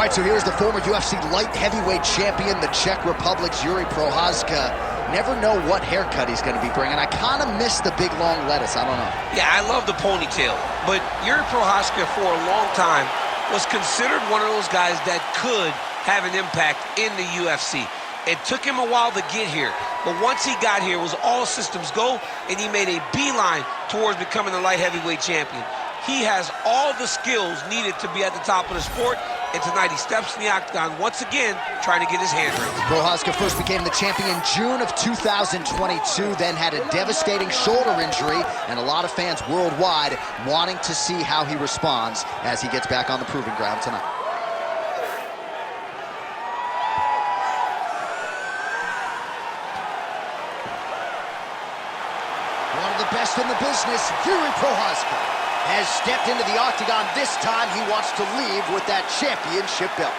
All right, so here's the former UFC light heavyweight champion, the Czech Republic's Jiri Prochazka. Never know what haircut he's going to be bringing. I kind of miss the big, long lettuce. I don't know. Yeah, I love the ponytail. But Jiri Prochazka, for a long time, was considered one of those guys that could have an impact in the UFC. It took him a while to get here. But once he got here, it was all systems go, and he made a beeline towards becoming the light heavyweight champion. He has all the skills needed to be at the top of the sport, and tonight he steps in the octagon once again, trying to get his hand raised. Prochazka first became the champion in June of 2022, then had a devastating shoulder injury, and a lot of fans worldwide wanting to see how he responds as he gets back on the proving ground tonight. One of the best in the business, Jiri Prochazka, has stepped into the octagon. This time he wants to leave with that championship belt.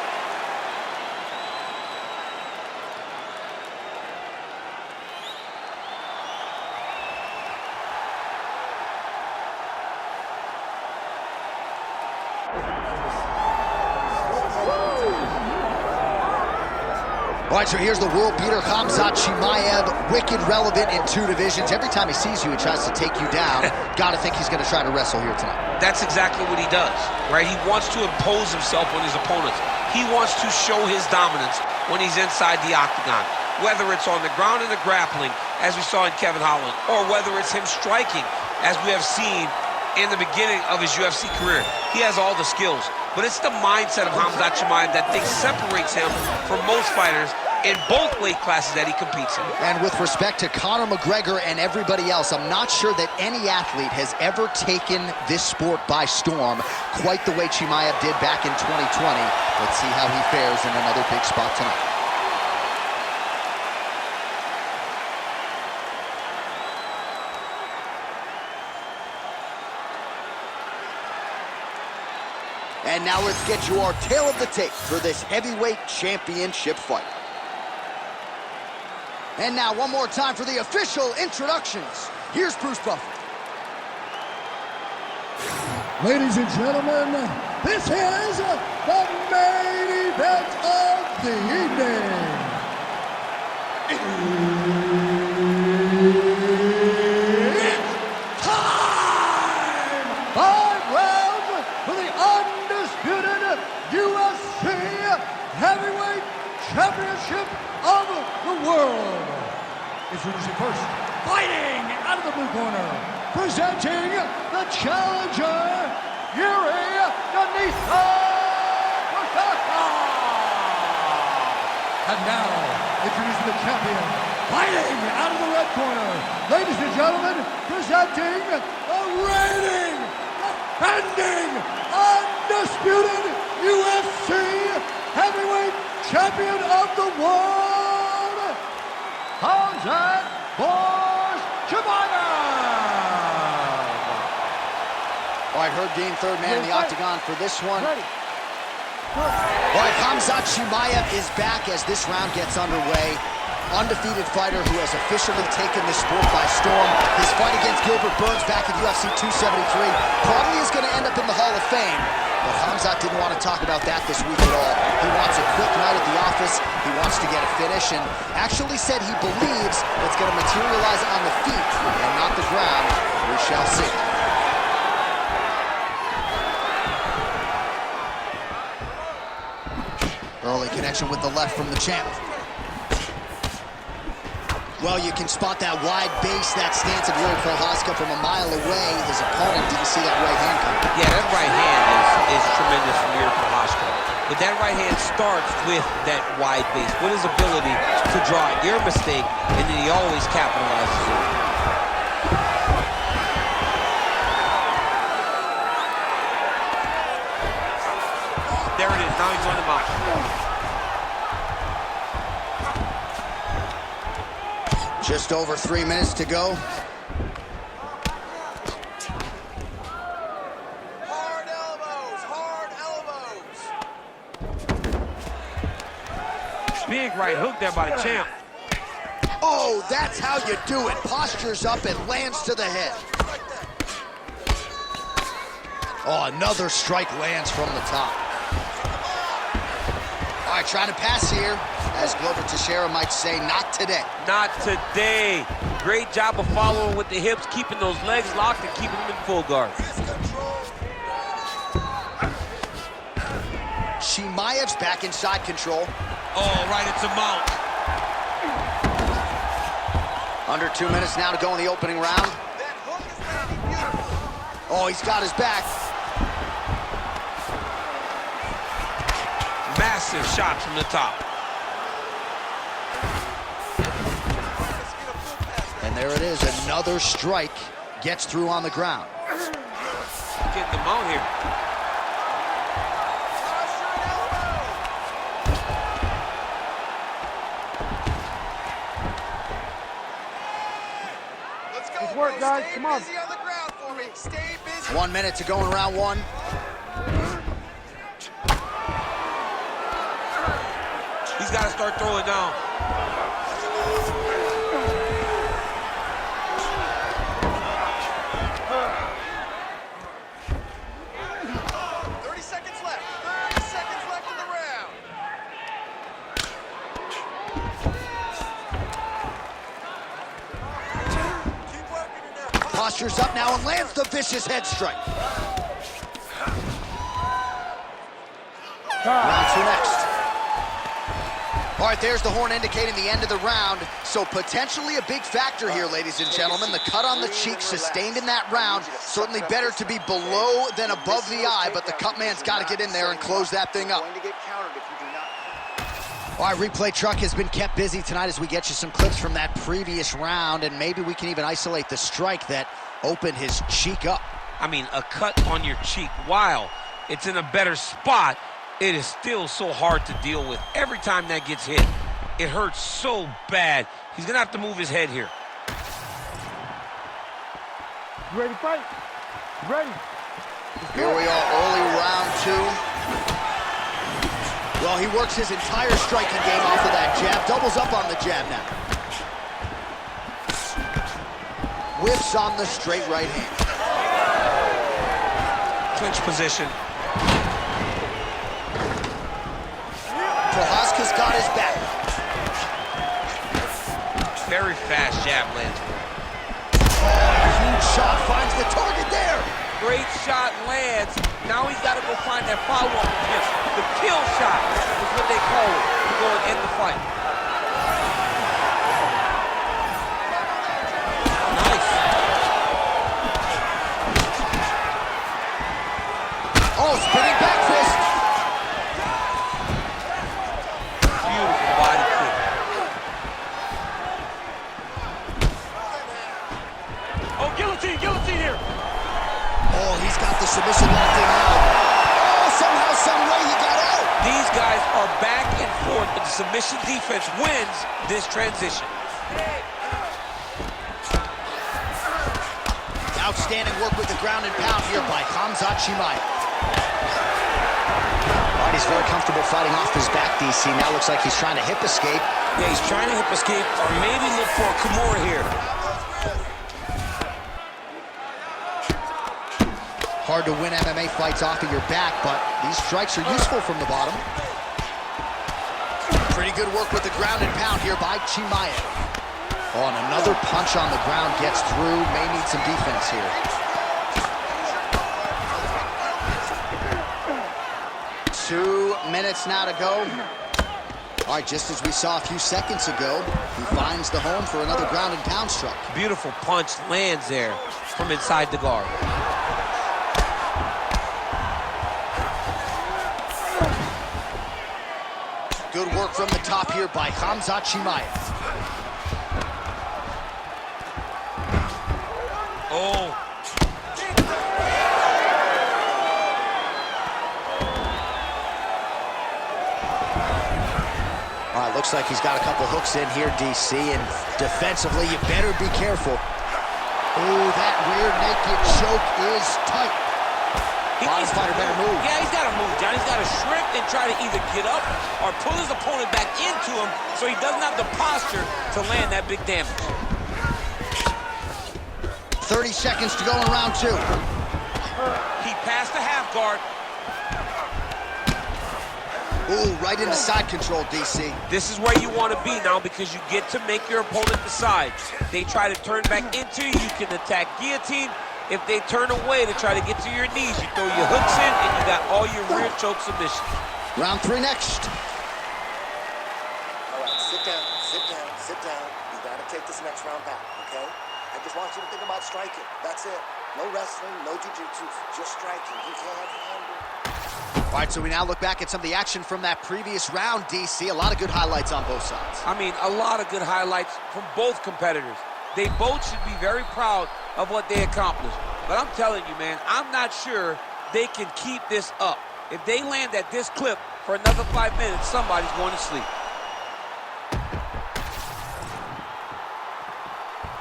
All right, so here's the world beater, Khamzat Chimaev, wicked relevant in 2 divisions. Every time he sees you, he tries to take you down. Gotta think he's gonna try to wrestle here tonight. That's exactly what he does, right? He wants to impose himself on his opponents. He wants to show his dominance when he's inside the octagon, whether it's on the ground in the grappling, as we saw in Kevin Holland, or whether it's him striking, as we have seen in the beginning of his UFC career. He has all the skills, but it's the mindset of Khamzat Chimaev that separates him from most fighters in both weight classes that he competes in. And with respect to Conor McGregor and everybody else, I'm not sure that any athlete has ever taken this sport by storm quite the way Chimaev did back in 2020. Let's see how he fares in another big spot tonight. And now let's get you our tale of the tape for this heavyweight championship fight. And now one more time for the official introductions. Here's Bruce Buffer. Ladies and gentlemen, this is the main event of the evening. It's time! 5 rounds for the undisputed UFC Heavyweight Championship of the world. Introducing first, fighting out of the blue corner, presenting the challenger, Jiri Prochazka. And now, introducing the champion, fighting out of the red corner, ladies and gentlemen, presenting the reigning, defending, undisputed UFC Heavyweight Champion of the world, Khamzat Chimaev. All right, Herb Dean, third man in the octagon for this one. All right, Khamzat Chimaev is back as this round gets underway. Undefeated fighter who has officially taken this sport by storm. His fight against Gilbert Burns back at UFC 273 probably is going to end up in the Hall of Fame. But Khamzat didn't want to talk about that this week at all. He wants a quick night at the office. He wants to get a finish, and actually said he believes it's going to materialize on the feet and not the ground. We shall see. Early connection with the left from the champ. Well, you can spot that wide base, that stance of Jiri Prochazka from a mile away. His opponent didn't see that right hand coming. Yeah, that right hand is tremendous from Jiri Prochazka. But that right hand starts with that wide base, with his ability to draw your mistake, and then he always capitalizes on it. There it is, now he's on the mount. Just over 3 minutes to go. Hard elbows. Big right hook there by the champ. Oh, that's how you do it. Postures up and lands to the head. Oh, another strike lands from the top. right, trying to pass here. As Glover Teixeira might say, not today. Not today. Great job of following with the hips, keeping those legs locked and keeping them in full guard. Chimaev's back inside control. Oh, right into mount. Under 2 minutes now to go in the opening round. Oh, he's got his back. Massive shots from the top. And there it is, another strike gets through on the ground. Getting the mount here. Let's go. Good work, guys. Come on. Stay busy on the ground for me. Stay busy. 1 minute to go in round one. He's got to start throwing down. Postures up now and lands the vicious head strike. Round two next. All right, there's the horn indicating the end of the round. So potentially a big factor here, ladies and gentlemen. The cut on the cheek sustained in that round. Certainly better to be below than above the eye, but the cut man's got to get in there and close that thing up. All right, replay truck has been kept busy tonight as we get you some clips from that previous round, and maybe we can even isolate the strike that opened his cheek up. I mean, a cut on your cheek, while it's in a better spot, it is still so hard to deal with. Every time that gets hit, it hurts so bad. He's gonna have to move his head here. You ready to fight? You ready? Here we are, early round two. Well, he works his entire striking game off of that jab. Doubles up on the jab now. Whiffs on the straight right hand. Clinch position. Prochazka's got his back. Very fast jab lands. Huge shot finds the target there. Great shot lands. Now he's got to go find that follow-up with him. The kill shot is what they call it to go and end the fight. Nice. Oh, spinning back fist. Beautiful body kick. Oh, guillotine, guillotine here. Oh, he's got the submission locked in now. Oh, somehow, some way he got out. These guys are back and forth, but the submission defense wins this transition. Outstanding work with the ground and pound here by Khamzat Chimaev. All right, he's very comfortable fighting off his back, DC. Now looks like he's trying to hip escape. Yeah, he's trying to hip escape or maybe look for a Kimura here. Hard to win MMA fights off of your back, but these strikes are useful from the bottom. Pretty good work with the ground and pound here by Chimaev. Oh, and another punch on the ground gets through. May need some defense here. Two minutes now to go. All right, just as we saw a few seconds ago, he finds the home for another ground and pound strike. Beautiful punch lands there from inside the guard. Good work from the top here by Khamzat Chimaev. Oh. All right, looks like he's got a couple hooks in here, DC, and defensively, you better be careful. Ooh, that rear naked choke is tight. Bottom fighter better move. Yeah, he's got to move, John. He's got to shrimp and try to either get up or pull his opponent back into him so he doesn't have the posture to land that big damage. 30 seconds to go in round two. He passed the half guard. Ooh, right into side control, DC. This is where you want to be now because you get to make your opponent decide. They try to turn back into you, you can attack guillotine. If they turn away to try to get to your knees, you throw your hooks in and you got all your rear choke submissions. Round 3 next. All right, sit down, sit down, sit down. You gotta take this next round back, okay? I just want you to think about striking. That's it. No wrestling, no jiu-jitsu, just striking. You can't handle. All right, so we now look back at some of the action from that previous round, DC. A lot of good highlights on both sides. I mean, a lot of good highlights from both competitors. They both should be very proud of what they accomplished. But I'm telling you, man, I'm not sure they can keep this up. If they land at this clip for another 5 minutes, somebody's going to sleep.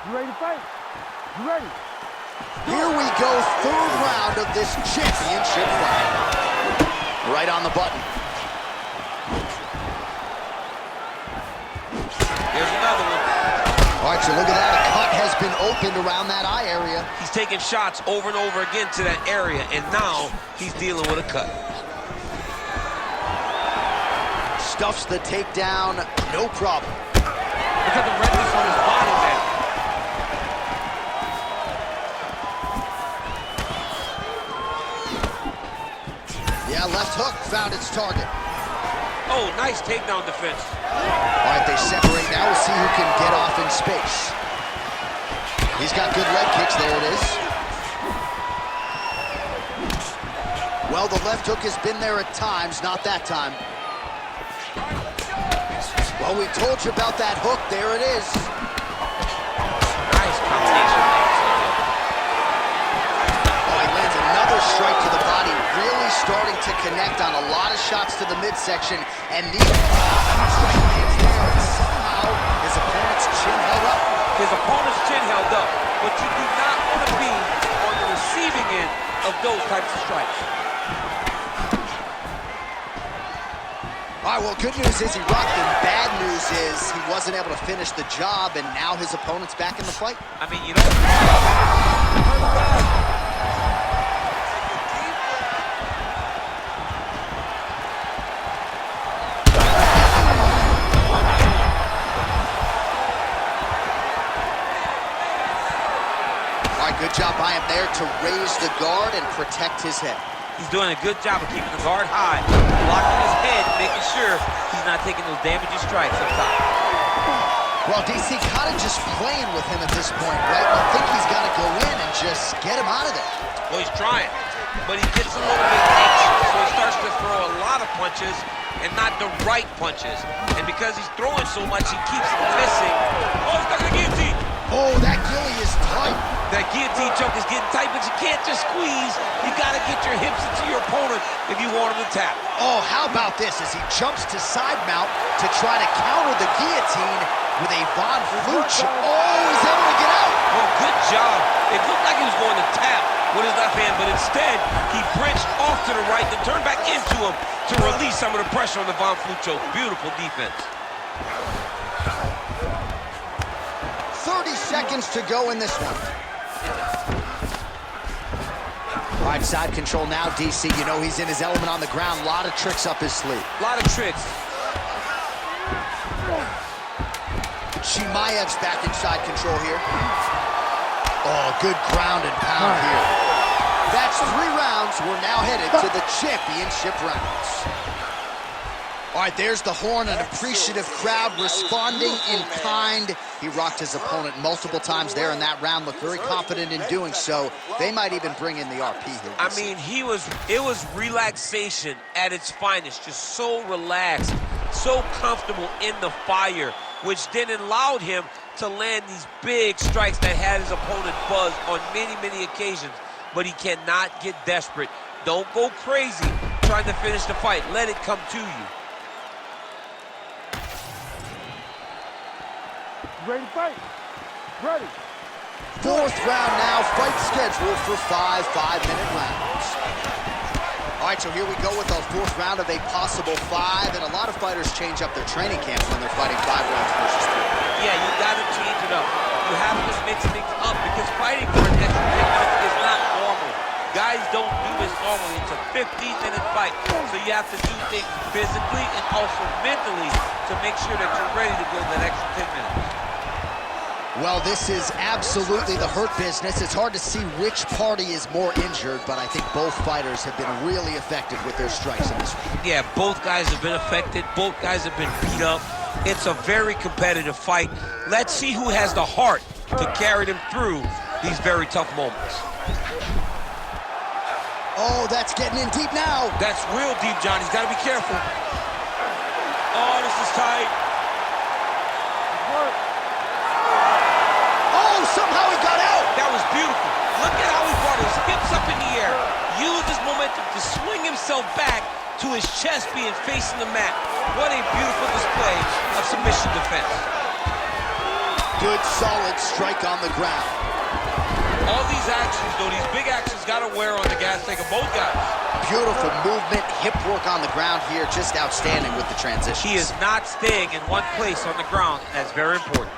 You ready to fight? You ready? Here we go, 3rd round of this championship fight. Right on the button. Here's another one. All right, so look at that. A cut has been opened around that eye area. He's taking shots over and over again to that area, and now he's dealing with a cut. Stuffs the takedown, no problem. Look at the redness on his body now. Yeah, left hook found its target. Oh, nice takedown defense. All right, they separate now. We'll see who can get off in space. He's got good leg kicks. There it is. Well, the left hook has been there at times, not that time. Well, we told you about that hook. There it is. Nice combination. Oh, he lands another strike to the body, really starting to connect on a lot of shots to the midsection, and neither strike lands there, and somehow his opponent's chin held up. His opponent's chin held up, but you do not want to be on the receiving end of those types of strikes. All right, well, good news is he rocked him. Bad news is he wasn't able to finish the job, and now his opponent's back in the fight. I mean, you know. All right, good job by him there to raise the guard and protect his head. He's doing a good job of keeping the guard high, blocking his head, making sure he's not taking those damaging strikes up top. Well, DC kind of just playing with him at this point, right? You think he's got to go in and just get him out of there. Well, he's trying, but he gets a little bit anxious, so he starts to throw a lot of punches and not the right punches. And because he's throwing so much, he keeps missing. Oh, he's stuck in the guillotine. Oh, that gilly is tight. That guillotine choke is getting tight, but you can't just squeeze. You got to get your hips into your opponent if you want him to tap. Oh, how about this as he jumps to side mount to try to counter the guillotine with a Von Flutsch. Oh, he's able to get out. Oh, good job. It looked like he was going to tap with his left hand, but instead, he branched off to the right, then turned back into him to release some of the pressure on the Von Flutsch choke. Beautiful defense. 30 seconds to go in this one. All right, side control now, DC. You know he's in his element on the ground. A lot of tricks up his sleeve. A lot of tricks. Chimaev's back in side control here. Oh, good ground and pound here. That's 3 rounds. We're now headed to the championship rounds. All right, there's the horn, an appreciative crowd responding in kind. He rocked his opponent multiple times there in that round, looked very confident in doing so. They might even bring in the RP here. I mean, it was relaxation at its finest, just so relaxed, so comfortable in the fire, which then allowed him to land these big strikes that had his opponent buzzed on many, many occasions. But he cannot get desperate. Don't go crazy trying to finish the fight. Let it come to you. Ready to fight? Ready. 4th round now, fight scheduled for 5 5-minute rounds. All right, so here we go with our 4th round of a possible 5, and a lot of fighters change up their training camps when they're fighting 5 rounds versus 3. Yeah, you gotta change it up. You have to mix things up because fighting for an extra 10 minutes is not normal. Guys guys don't do this normally. It's a 15-minute fight, so you have to do things physically and also mentally to make sure that you're ready to go that extra 10 minutes. Well, this is absolutely the hurt business. It's hard to see which party is more injured, but I think both fighters have been really effective with their strikes in this one. Yeah, both guys have been affected. Both guys have been beat up. It's a very competitive fight. Let's see who has the heart to carry them through these very tough moments. Oh, that's getting in deep now. That's real deep, John. He's got to be careful. Oh, this is tight. Oh, somehow he got out. That was beautiful. Look at how he brought his hips up in the air, used his momentum to swing himself back to his chest being facing the mat. What a beautiful display of submission defense. Good, solid strike on the ground. All these actions, though, these big actions got to wear on the gas tank of both guys. Beautiful movement, hip work on the ground here, just outstanding with the transition. He is not staying in one place on the ground. That's very important.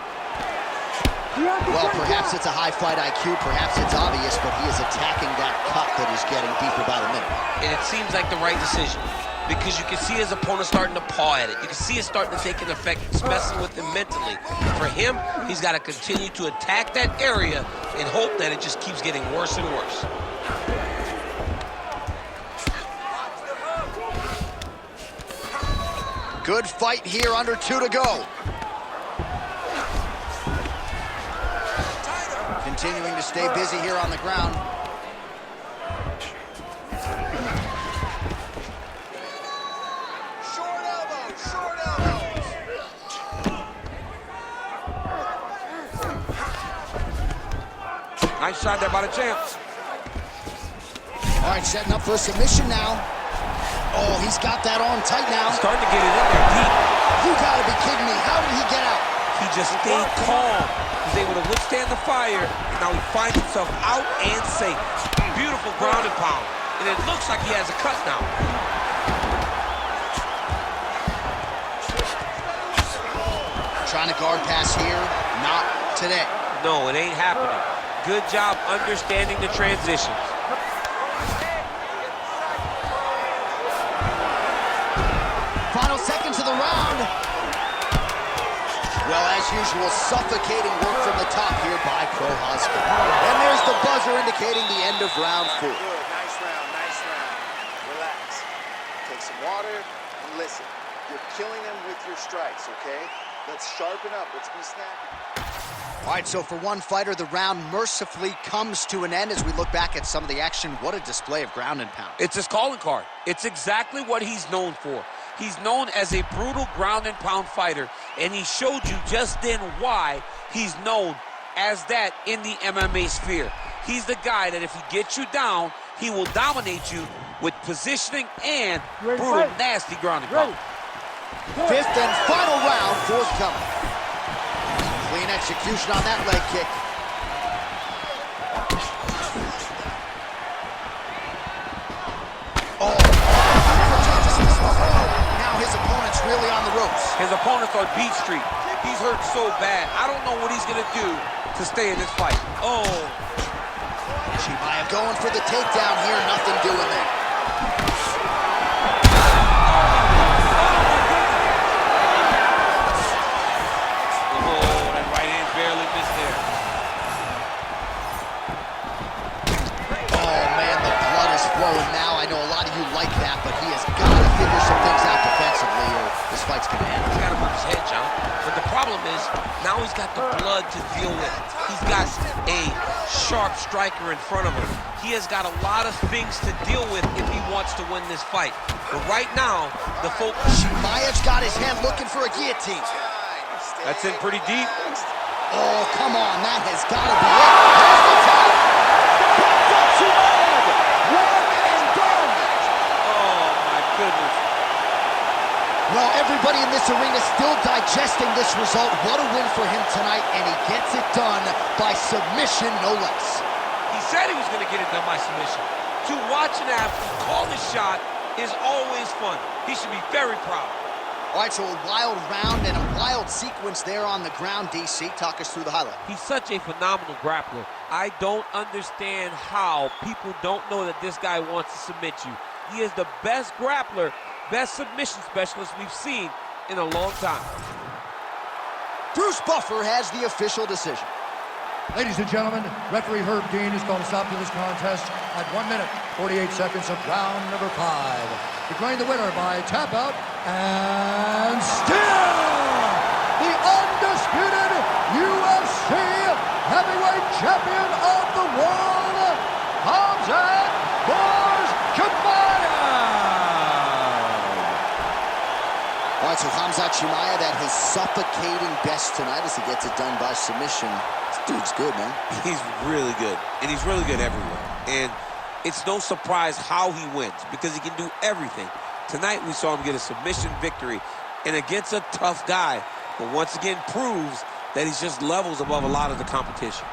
Well, perhaps it's a high fight IQ, perhaps it's obvious, but he is attacking that cut that is getting deep about a minute. And it seems like the right decision, because you can see his opponent starting to paw at it. You can see it starting to take an effect. It's messing with him mentally. For him, he's got to continue to attack that area and hope that it just keeps getting worse and worse. Good fight here, under 2 to go. Continuing to stay busy here on the ground. Short elbows, short elbows. Nice shot there by the champ. All right, setting up for a submission now. Oh, he's got that arm tight now. Starting to get it in there deep. You gotta be kidding me. How did he get out? He just stayed calm. He's able to withstand the fire, and now he finds himself out and safe. Beautiful ground and pound. And it looks like he has a cut now. Trying to guard pass here. Not today. No, it ain't happening. Good job understanding the transitions. Final seconds of the round. Well, as usual, suffocating work from the top here by Prochazka. And there's the buzzer indicating the end of round 4. Good, nice round, nice round. Relax. Take some water and listen. You're killing them with your strikes, okay? Let's sharpen up, let's be snappy. All right, so for one fighter, the round mercifully comes to an end as we look back at some of the action. What a display of ground and pound. It's his calling card. It's exactly what he's known for. He's known as a brutal ground and pound fighter, and he showed you just then why he's known as that in the MMA sphere. He's the guy that if he gets you down, he will dominate you with positioning and brutal, nasty ground and pound. 5th and final round forthcoming. Clean execution on that leg kick. Oh. Now his opponent's really on the ropes. His opponent's on beat street. He's hurt so bad. I don't know what he's going to do to stay in this fight. Oh. Chimaev going for the takedown here. Nothing doing there. Now, I know a lot of you like that, but he has got to figure some things out defensively or this fight's going to end. He's got to move his head, John. But the problem is, now he's got the blood to deal with. He's got a sharp striker in front of him. He has got a lot of things to deal with if he wants to win this fight. But right now, the focus... Chimaev's got his hand looking for a guillotine. That's in pretty deep. Oh, come on, that has got to be it. There's the top. Goodness. Well, everybody in this arena still digesting this result. What a win for him tonight, and he gets it done by submission, no less. He said he was going to get it done by submission. To watch an athlete call the shot is always fun. He should be very proud. All right, so a wild round and a wild sequence there on the ground, DC. Talk us through the highlight. He's such a phenomenal grappler. I don't understand how people don't know that this guy wants to submit you. He is the best grappler, best submission specialist we've seen in a long time. Bruce Buffer has the official decision. Ladies and gentlemen, referee Herb Dean has called a stop to this contest at 1 minute, 48 seconds of round number 5. Declaring the winner by tap out and still the undisputed UFC heavyweight champion of the world, Khamzat Chimaev. All right, so Khamzat Chimaev at his suffocating best tonight as he gets it done by submission. This dude's good, man. He's really good, and he's really good everywhere. And it's no surprise how he wins, because he can do everything. Tonight, we saw him get a submission victory, and against a tough guy, but once again proves that he's just levels above a lot of the competition.